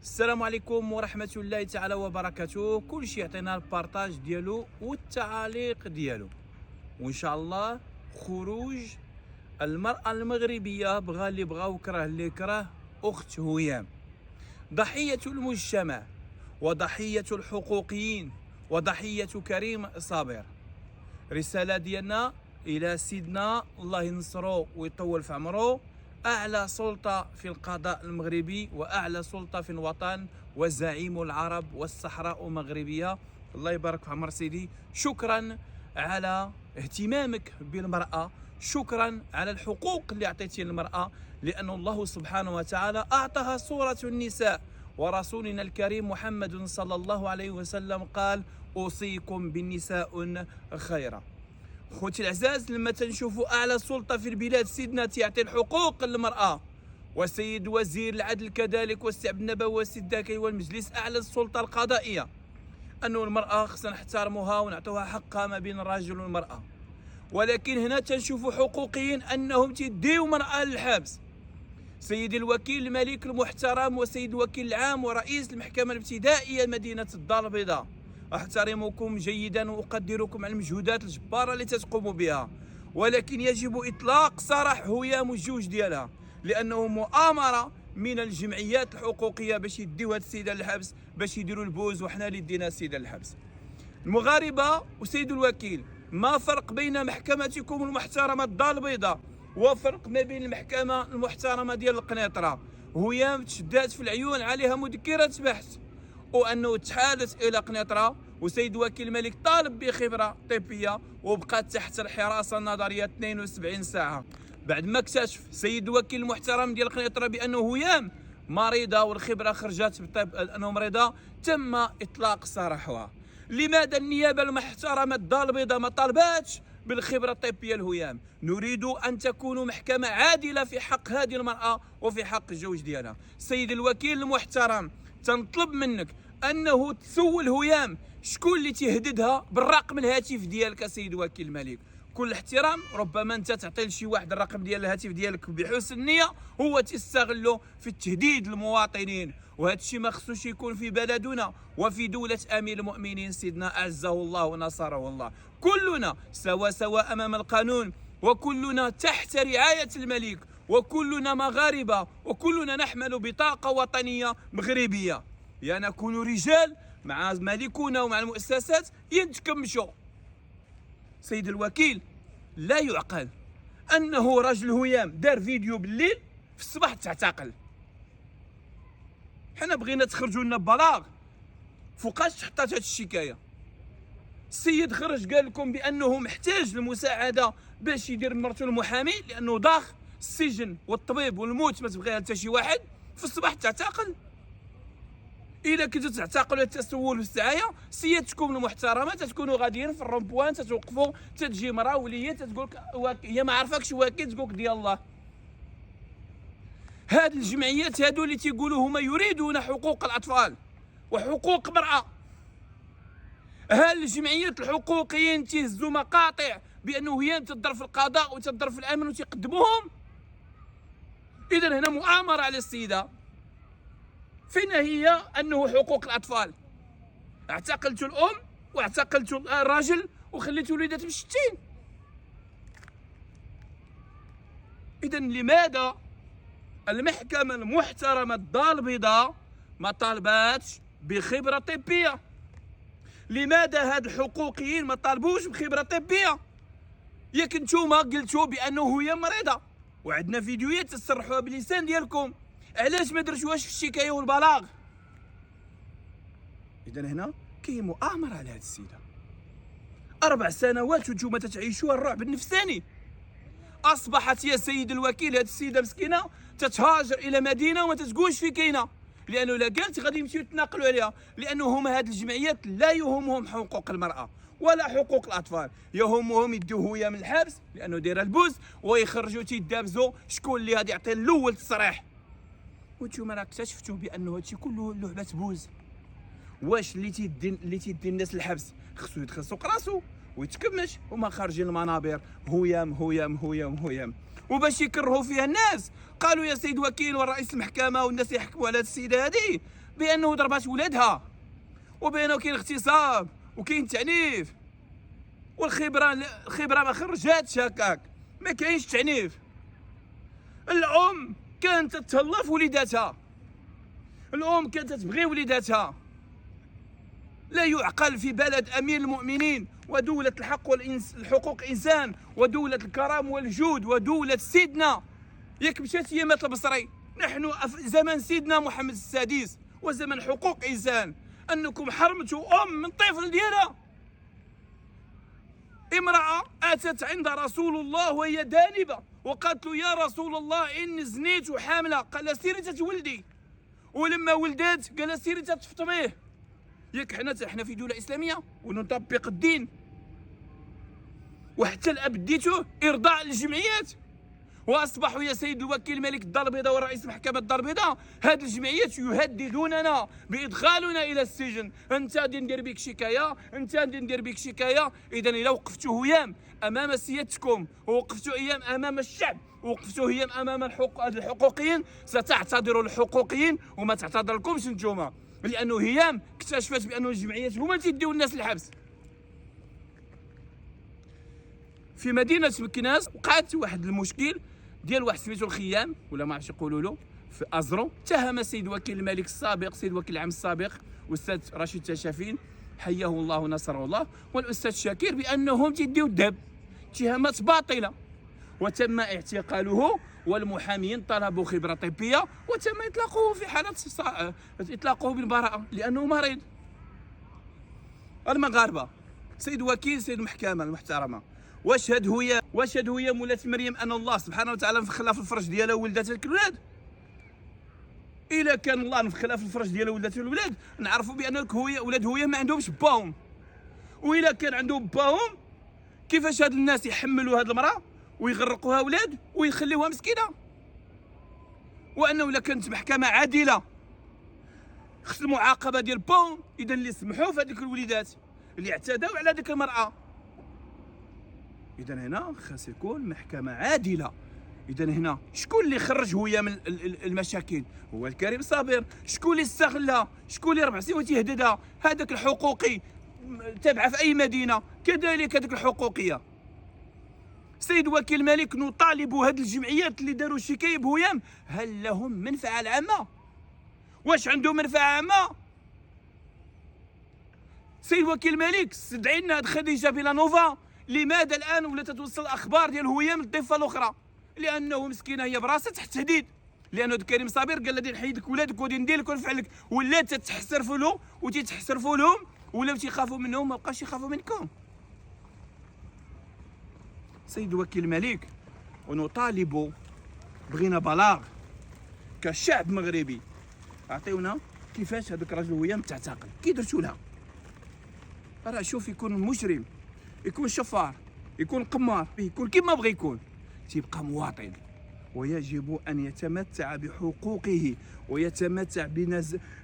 السلام عليكم ورحمة الله تعالى وبركاته. كل شيء يعطينا البارطاج ديالو والتعاليق ديالو، وإن شاء الله خروج المرأة المغربية، بغى اللي بغى وكره اللي كره، أخت هيام ضحية المجتمع وضحية الحقوقيين وضحية كريم صابر. رسالة ديالنا إلى سيدنا الله ينصرو ويطول في عمرو، أعلى سلطة في القضاء المغربي وأعلى سلطة في الوطن وزعيم العرب والصحراء مغربية. الله يبارك في عمر سيدي، شكرا على اهتمامك بالمرأة، شكرا على الحقوق اللي أعطيتي للمرأة، لأن الله سبحانه وتعالى أعطاها صورة النساء، ورسولنا الكريم محمد صلى الله عليه وسلم قال: أوصيكم بالنساء خيرا. خوتي العزاز، لما تنشوفوا اعلى سلطه في البلاد سيدنا تيعطي الحقوق للمراه، وسيد وزير العدل كذلك، والسي عبد النبوي والسي الداكي والمجلس اعلى السلطه القضائيه، انه المراه خصنا نحترموها ونعطوها حقها ما بين الرجل والمراه. ولكن هنا تنشوفوا حقوقيين انهم تيديو مراه للحبس. سيد الوكيل الملك المحترم وسيد الوكيل العام ورئيس المحكمه الابتدائيه مدينه الدار البيضاء، احترمكم جيدا واقدركم على المجهودات الجباره اللي تتقوموا بها، ولكن يجب اطلاق سراح هيام الجوج ديالها، لانه مؤامره من الجمعيات الحقوقيه باش يديو هاد السيده للحبس، باش يديروا البوز، وحنا اللي دينا السيده للحبس. المغاربه وسيد الوكيل، ما فرق بين محكمتكم المحترمه الدار البيضاء وفرق ما بين المحكمه المحترمه ديال القنيطره؟ هيام تشدات في العيون، عليها مذكره بحث، وانه تحالت الى قنيطره، وسيد وكيل الملك طالب بخبره طبيه وبقات تحت الحراسه النظريه 72 ساعه. بعد ما اكتشف سيد الوكيل المحترم ديال قنيطره بانه هيام مريضه والخبره خرجت بالطب انه مريضه، تم اطلاق سراحها. لماذا النيابه المحترمه الدار البيضاء ما طالباتش بالخبره الطبيه لهيام؟ نريد ان تكون محكمه عادله في حق هذه المراه وفي حق الزوج ديالها. سيد الوكيل المحترم، تنطلب منك انه تسول هيام شكون اللي تيهددها بالرقم الهاتف ديالك. سيد وكيل الملك، كل احترام، ربما انت تعطي لشي واحد الرقم ديال الهاتف ديالك بحسن النيه، هو تستغله في التهديد للمواطنين، وهذا الشيء ما خصوش يكون في بلدنا وفي دوله امير المؤمنين سيدنا اعزه الله ونصره الله. كلنا سواء امام القانون، وكلنا تحت رعايه الملك، وكلنا مغاربه، وكلنا نحمل بطاقه وطنيه مغربيه، يا نكون رجال مع ملكنا ومع المؤسسات ينتكمشوا. سيد الوكيل، لا يعقل انه رجل هيام دار فيديو بالليل في الصباح تعتقل. حنا بغينا تخرجوا لنا ببلاغ فوقاش حطات هاد الشكايه. السيد خرج قال لكم بانه محتاج المساعده باش يدير مرته المحامي، لانه ضاخ السجن والطبيب والموت ما تبغيها حتى شي واحد، في الصباح تعتقل. الا كنتو تعتقلوا التسول والسعايه، سيادتكم المحترمه تتكونوا غاديين في الرومبوان، تتوقفوا، تتجي مراه وليه تتقول لك هي ما عرفكش واكيد، تقول لك ديال الله. هاد الجمعيات هادو اللي تيقولوا هما يريدون حقوق الاطفال وحقوق المراه، هاد الجمعيات الحقوقيين تيهزوا مقاطع بانه هي تضر في القضاء وتضر في الامن وتيقدموهم. اذا هنا مؤامره على السيده. فين هي انه حقوق الاطفال؟ اعتقلتوا الام واعتقلتوا الراجل وخليتوا الوليدات مشتين. اذا لماذا المحكمه المحترمه الدار البيضاء ما طالباتش بخبره طبيه؟ لماذا هاد الحقوقيين ما طالبوش بخبره طبيه؟ ياك نتوما قلتوا بانه هي مريضه وعندنا فيديوهات تصرحوها باللسان ديالكم، علاش ما درتوهاش في الشكايه والبلاغ؟ اذا هنا كاين مؤامره على هاد السيده. 4 سنوات وانتوما تتعيشوها الرعب النفساني. اصبحت يا سيد الوكيل هاد السيده مسكينه تتهاجر الى مدينه وما تتقولش في كاينه، لانه لا قالت غادي يمشيو يتناقلوا عليها، لانه هما هاد الجمعيات لا يهمهم حقوق المراه ولا حقوق الاطفال، يهمهم يديو هي من الحبس لانه دايره البوز، ويخرجوا تيدابزوا شكون اللي غادي يعطي الاول التصريح. وانتوما راه اكتشفتوا بانه هادشي كله لعبه بوز. واش اللي تيدي الناس الحبس خصو يتخصق راسو ويتكمش، وما خارجين المنابر هيام هيام هيام هيام. وباش يكرهوا فيها الناس قالوا يا سيد وكيل ورئيس المحكمه والناس يحكموا على هاد السيده هذه بانه ضربات ولادها، وبانه كاين اغتصاب وكاين تعنيف، الخبره ما خرجاتش هكاك، ما كاينش تعنيف. الام كانت تتهلا في وليداتها، الام كانت تبغي وليداتها. لا يعقل في بلد امير المؤمنين ودولة الحق والحقوق الانسان ودولة الكرم والجود ودولة سيدنا، ياك مشات هي مات البصري، نحن في زمن سيدنا محمد السادس وزمن حقوق انسان، انكم حرمتوا ام من طفل ديالها. امرأة اتت عند رسول الله وهي دانبة وقالت له يا رسول الله اني زنيت وحاملة، قال سيري تتولدي، ولما ولدت قال سيري تتفطميه. ياك حنا في دولة اسلامية ونطبق الدين، وحتى الاب ديتوه ارضاء للجمعيات، واصبحوا يا سيد الوكيل الملك الدار البيضاء والرئيس محكمة الدار البيضاء هذه الجمعيات يهددوننا بادخالنا الى السجن. انت غادي ندير بك شكايه، انت غادي ندير بك شكايه. اذا الا وقفتوا هيام امام سيادتكم ووقفتوا ايام امام الشعب ووقفتوا هيام امام الحقوقيين، ستعتذروا للحقوقيين وما تعتذر لكمش نتوما، لانه هيام اكتشفت بان الجمعيات هما اللي تيديو الناس للحبس. في مدينه مكناس وقعت واحد المشكل ديال واحد سميتو الخيام ولا ما عرفتش يقولوا له في ازرو، اتهم السيد وكيل الملك السابق سيد وكيل العام السابق الاستاذ رشيد تشافين حياه الله ونصره الله والاستاذ شاكر بانهم تيديو الذهب، اتهامات باطله، وتم اعتقاله والمحامين طلبوا خبره طبيه وتم اطلاقه في حاله اطلاقه بالبراءه لانه مريض. المغاربه سيد وكيل سيد المحكمه المحترمه، واشهد هي مولاة مريم ان الله سبحانه وتعالى نفخلها في الفرج ديالها وولدات هذيك الولاد. الا كان الله نفخلها في الفرج ديالها وولدات الولاد نعرفوا بان ولاد هويه ما عندهمش باهم، والا كان عندهم باهم كيفاش هاد الناس يحملوا هاد المراه ويغرقوها ولاد ويخليوها مسكينه؟ وانه الا كانت محكمه عادله خص المعاقبه ديال باهم، اذا اللي سمحوا في هذيك الوليدات اللي اعتدوا على ديك المراه. اذا هنا خاص يكون محكمه عادله. اذا هنا شكون اللي خرج هويه من المشاكل؟ هو الكريم صابر. شكون اللي استغلها؟ شكون اللي 4 سنين وتيهددها؟ هذاك الحقوقي تابعه في اي مدينه، كذلك هذيك الحقوقيه. سيد وكيل الملك نطالب هذه الجمعيات اللي داروا شكايه بهيام، هل لهم منفعه العامه؟ واش عندهم منفعه عامه؟ سيد وكيل الملك استدعي لنا خديجه بيلانوفا، لماذا الان ولا تتوصل الاخبار ديال هيام للضفه الاخرى؟ لانه مسكينه هي براسها تحت التهديد، لانه الكريم صابر قال غادي نحيد لك ولادك وغادي ندير لك ونفعل لك، ولات تتحسرفوا له وتتحسرفوا لهم ولاو تيخافوا منهم، ما بقاش يخافوا منكم. سيد وكيل الملك ونطالب بغينا بلاغ كشعب مغربي، عطيونا كيفاش هذاك الراجل هيام تعتقل، كي درتوا لها؟ راه شوف، يكون مجرم، يكون شفار، يكون قمار، يكون كيما بغى يكون، تيبقى مواطن ويجب ان يتمتع بحقوقه ويتمتع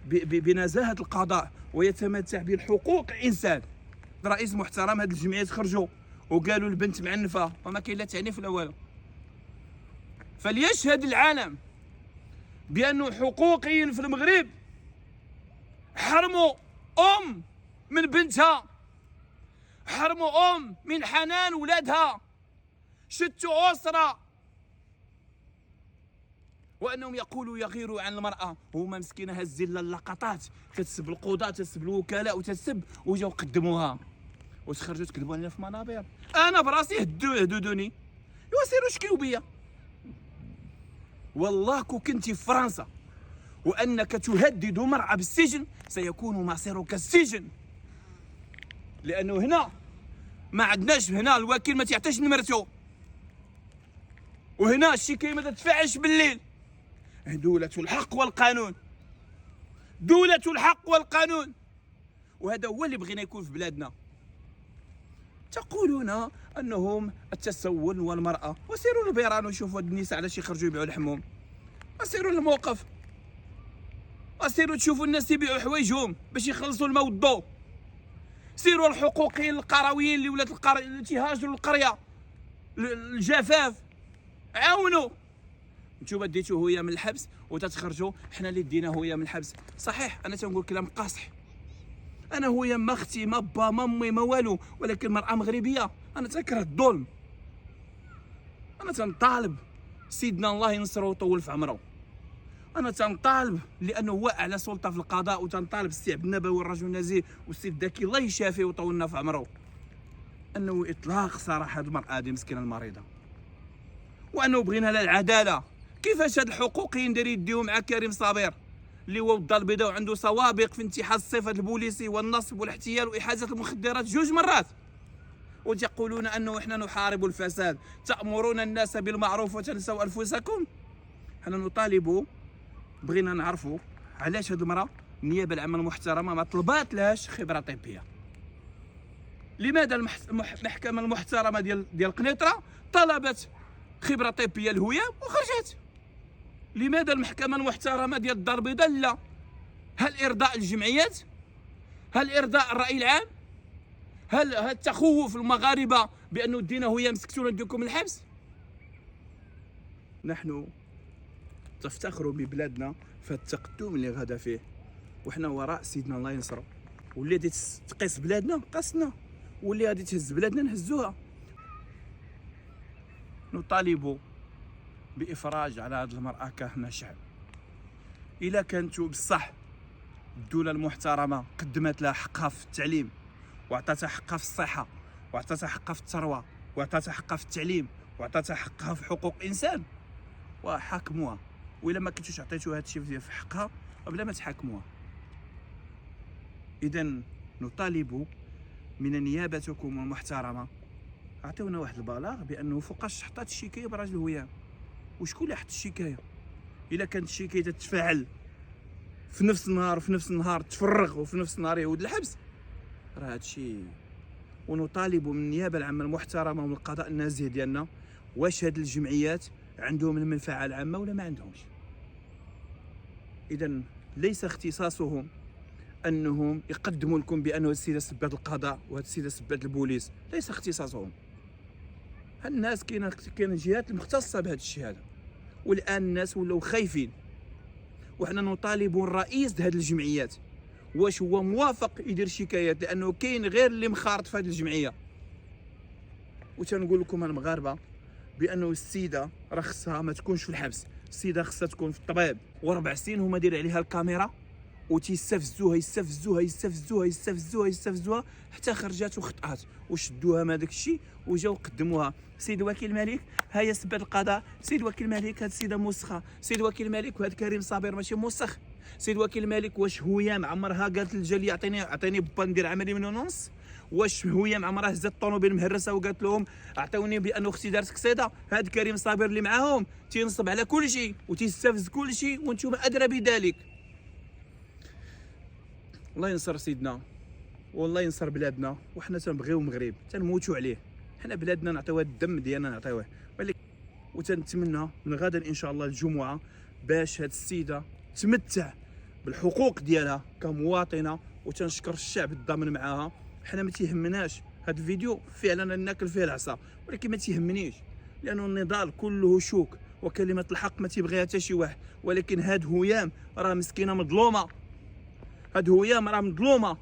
بنزاهه القضاء ويتمتع بالحقوق الانسان. رئيس محترم، هاد الجمعيات خرجوا وقالوا البنت معنفه وما كاين لا تعنيف لا والو. فليشهد العالم بانه حقوقيين في المغرب حرموا ام من بنتها، حرموا ام من حنان ولادها، شتوا اسره، وانهم يقولوا يغيروا عن المراه. هما مسكينه هازين اللقطات تتسب القضاه، تتسب الوكلاء وتتسب، وجاو قدموها وتخرجوا تكذبوا علينا في منابر. انا براسي هددوني وسيروا شكيو بيا. والله كو كنتي في فرنسا وانك تهدد مرأة بالسجن سيكون مصيرك السجن، لانه هنا ما عندناش، هنا الوكيل ما تيعطيش نمرته، وهنا الشكاية ما تدفعش بالليل. دولة الحق والقانون، دولة الحق والقانون، وهذا هو اللي بغينا يكون في بلادنا. تقولون انهم التسول والمرأة، وسيروا للبيران وشوفوا هاد النساء علاش يخرجوا يبيعوا الحموم، وسيروا للموقف، وسيروا تشوفوا الناس يبيعوا حوايجهم باش يخلصوا الماء والضوء. سيروا الحقوقيين القرويين اللي ولات اللي تيهاجروا القرية الجفاف، عاونوا. نتوما ديتو هويه من الحبس وتتخرجوا، حنا اللي دينا هويه من الحبس. صحيح انا تنقول كلام قاصح، انا هويه ما اختي ما با ما امي ما والو، ولكن مرأة مغربيه. انا تنكره الظلم، انا تنطالب سيدنا الله ينصرو ويطول في عمره. انا تنطالب لانه هو اعلى سلطه في القضاء، وتنطالب السي عبد النبوي والرجل النزيه والسي الذكي الله يشافيه ويطولنا في عمره، انه اطلاق سراح هذه المراه هذه مسكينه المريضه، وانه بغينا لها العداله. كيفاش هاد الحقوقيين يدير يديو مع كريم صابر اللي هو الدار البيضاء وعنده سوابق في انتحال الصفه البوليسي والنصب والاحتيال واحازه المخدرات 2 مرات، وتقولون انه احنا نحارب الفساد، تأمرون الناس بالمعروف وتنسوا انفسكم. حنا نطالب، بغينا نعرفوا علاش هاد المراه النيابه العامه المحترمه ما طلبات لهاش خبره طبيه. لماذا المحكمه المحترمه ديال قنيطره طلبت خبره طبيه الهيام وخرجت؟ لماذا المحكمه المحترمه ديال الدار البيضاء لا؟ هل ارضاء الجمعيات؟ هل ارضاء الراي العام؟ هل التخوف المغاربه بانه دينا هيام سكتونا نديكم من الحبس؟ نحن تفتخر ببلادنا فالتقدم اللي غدا فيه، وحنا وراء سيدنا الله ينصرو. واللي غادي تقيس بلادنا قاسنا، واللي غادي تهز بلادنا نهزوها. نطالب بإفراج على هذه المرأة كهنا شعب. إلا كانتو بصح الدولة المحترمة قدمت لها حقها في التعليم، وعطاتها حقها في الصحة، وعطاتها حقها في الثروة، وعطاتها حقها في التعليم، وعطاتها حقها في حقوق الإنسان، وحاكموها. وإلا ما كنتوش عطيتو هادشي في حقها بلا ما تحاكموها. إذا نطالب من نيابتكم المحترمة، عطيونا واحد البلاغ بأنه فوقاش حطات الشكاية براجل هيام، وشكون اللي حط الشكاية. إلا كانت الشكاية تتفاعل في نفس النهار وفي نفس النهار تفرغ وفي نفس النهار يعود الحبس، راه هادشي. ونطالب من النيابة العامة المحترمة ومن القضاء النزيه ديالنا، واش هاد الجمعيات عندهم المنفعة العامة ولا ما عندهمش. إذا ليس اختصاصهم انهم يقدموا لكم بانه السيده سبات القضاء وهاد السيده سبات البوليس، ليس اختصاصهم. الناس كاين جهات مختصه بهذا الشيء هذا، والان الناس ولاو خايفين. وحنا نطالب الرئيس هذه الجمعيات واش هو موافق يدير شكايات، لانه كاين غير اللي مخارط في هذه الجمعيه. وتنقول لكم المغاربه بانه السيده راه خصها ما تكونش في الحبس، السيده خصها تكون في الطبيب، و4 سنين هما داير عليها الكاميرا وتيستفزوها يستفزوها يستفزوها يستفزوها يستفزوها حتى خرجات وخطات وشدوها من هذاك الشيء وجاو قدموها. سيد وكيل الملك هيا سبات القضاء، سيد وكيل الملك هاد السيده موسخه، سيد وكيل الملك وهاد كريم صابر ماشي موسخ، سيد وكيل الملك واش هيام عمرها قالت للجاليه عطيني با ندير عمليه من ونص؟ واش هيام عمرها هزات الطوموبيل مهرسه وقالت لهم عطوني بانه اختي دارت قصيده؟ هاد كريم صابر اللي معاهم تينصب على كل شيء وتيستفز كل شيء وانتم ادرى بذلك. الله ينصر سيدنا والله ينصر بلادنا، وحنا تنبغيو المغرب تنموتوا عليه. حنا بلادنا نعطيوها الدم ديالنا نعطيوه، وتنتمنى من غدا ان شاء الله الجمعه باش هاد السيده تمتع بالحقوق ديالها كمواطنه، وتنشكر الشعب الضامن معاها. حنا ما تيهمناش هاد الفيديو فعلا ناكل فيه العصا، ولكن ما تيهمنيش لانه النضال كله شوك وكلمه الحق ما تيبغيها حتى شي واحد. ولكن هاد هيام راه مسكينه مظلومه، هاد هيام راه مظلومه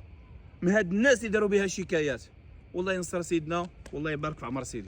من هاد الناس اللي داروا بها شكايات. والله ينصر سيدنا والله يبارك في عمر سيدي.